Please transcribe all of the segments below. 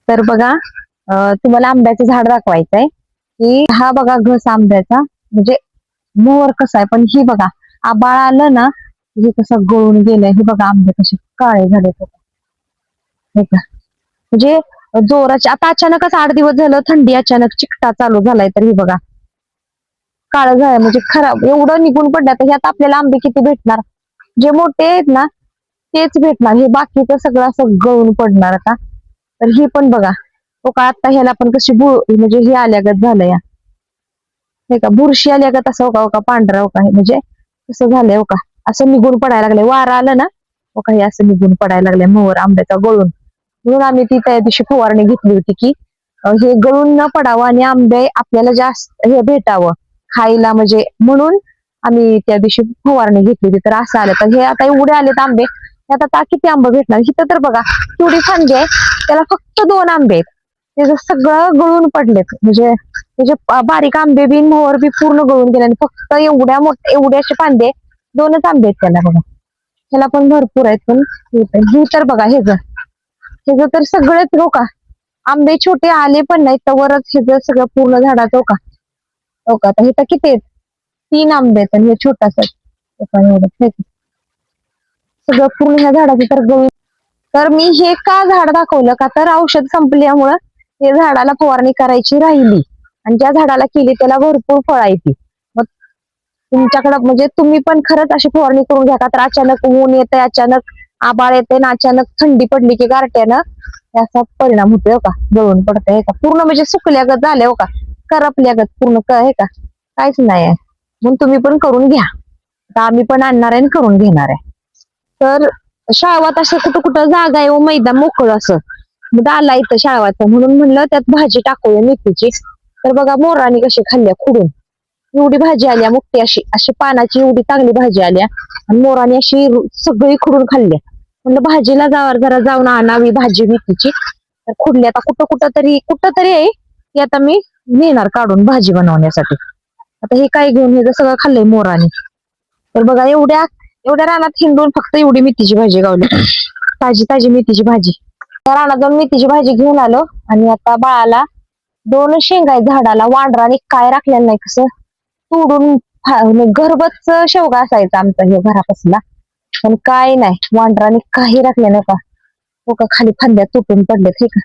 तर बघा तुम्हाला आंब्याचं झाड दाखवायचंय की हा बघा घस आंब्याचा म्हणजे मोहर कसा आहे, पण ही बघा आबाळ आलं ना हे कसं गळून गेलंय. हे बघा आंबे कसे काळे झाले हे का, म्हणजे जोराचे आता अचानकच 8 दिवस झालं थंडी अचानक चिकटा चालू झालाय, तर हे बघा काळ झालं म्हणजे खराब एवढं निघून पडलं. तर ह्यात आपल्याला आंबे किती भेटणार, जे मोठे आहेत ना तेच भेटणार, हे बाकीचं सगळं असं गळून पडणार. आता तर ही पण बघा तो का आता ह्याला पण कशी म्हणजे हे आल्यागत झालंय हे का, बुरशी आल्यागत असं हो का पांढरा हो का म्हणजे कसं झालंय हो का, असं निघून पडायला लागलंय. वारा आलं ना हो का हे असं निघून पडायला लागलंय मोहर आंब्याचा गळून. म्हणून आम्ही ती त्या दिवशी फवारणी घेतली होती की हे गळून न पडावं आणि आंबे आपल्याला जास्त हे भेटावं खायला, म्हणजे म्हणून आम्ही त्या दिवशी फवारणी घेतली होती. तर असं आलं, तर हे आता एवढे आलेत आंबे, त्यात आता किती आंबे भेटणार. इथं तर बघा केवढी फांदी आहे, त्याला फक्त 2 आंबे आहेत, त्याचं सगळं गळून पडलेत. म्हणजे त्याचे बारीक आंबे बी मोहर बी पूर्ण गळून गेले आणि फक्त एवढ्या मोठ्या एवढ्याचे फांदे 2च आंबे आहेत त्याला बघा. त्याला पण भरपूर आहेत, पण ही तर बघा हेच तर सगळेच हो का आंबे छोटे आले पण नाही, तवरच हेच सगळं पूर्ण झाडाचं हो का. तर हे तर किती आहेत, 3 आंबे आहेत आणि हे छोटासा एवढं सगळं पूर्ण ह्या झाडाचं तर गळून. तर मी हे का झाड दाखवलं का, तर औषध संपल्यामुळं हे झाडाला फवारणी करायची राहिली आणि ज्या झाडाला केली त्याला भरपूर फळ येते. मग तुमच्याकडे म्हणजे तुम्ही पण खरंच अशी फवारणी करून घ्या का, तर अचानक ऊन येते, अचानक आबाळ येते ना, अचानक थंडी पडली की गारट्यानं याचा परिणाम होतोय हो का, गळून पडतंय का पूर्ण, म्हणजे सुकल्यागत झाले हो का, करपल्यागत पूर्ण हे का काहीच नाही आहे. म्हणून तुम्ही पण करून घ्या. आता आम्ही पण आणणार आहे आणि करून घेणार आहे. तर शाळवात असं कुठं कुठं जागा आहे व मैदान मोकळं असं मग आला इथं शाळवाचं, म्हणून म्हणलं त्यात भाजी टाकूया मेथीची. तर बघा मोरांनी कशी खाल्ल्या खुडून, एवढी भाजी आल्या मोठी अशी अशी पानाची एवढी चांगली भाजी आल्या आणि मोरांनी अशी सगळी खुडून खाल्ल्या. म्हणलं भाजीला जरा जाऊन आणावी भाजी मेथीची. तर खुडली आता कुठं तरी आहे ती, आता मी नेणार काढून भाजी बनवण्यासाठी. आता हे काय घेऊन हे सगळं खाल्लंय मोरांनी. तर बघा एवढ्या एवढ्या रानात हिंडून फक्त एवढी मेथीची भाजी गावली, ताजी ताजी मेथीची भाजी. त्या रानात जाऊन मेथीची भाजी घेऊन आलो आणि आता बाळाला 2 शेंगा आहेत झाडाला, वांडराने काय राखलेलं नाही, कसं तोडून घरबच शेवगा असायचा आमचा हे घरापासला, पण काय नाही वांडराने काही राखले नाही का. हो का खाली फांद्या तुटून पडलेत हे का,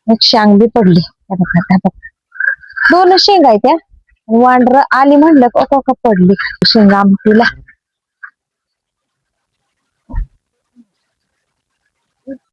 एक शांग बी पडली. 2 शेंगा आहेत त्या, वांडर आली म्हणलं का पडली शेंगा आमटीला.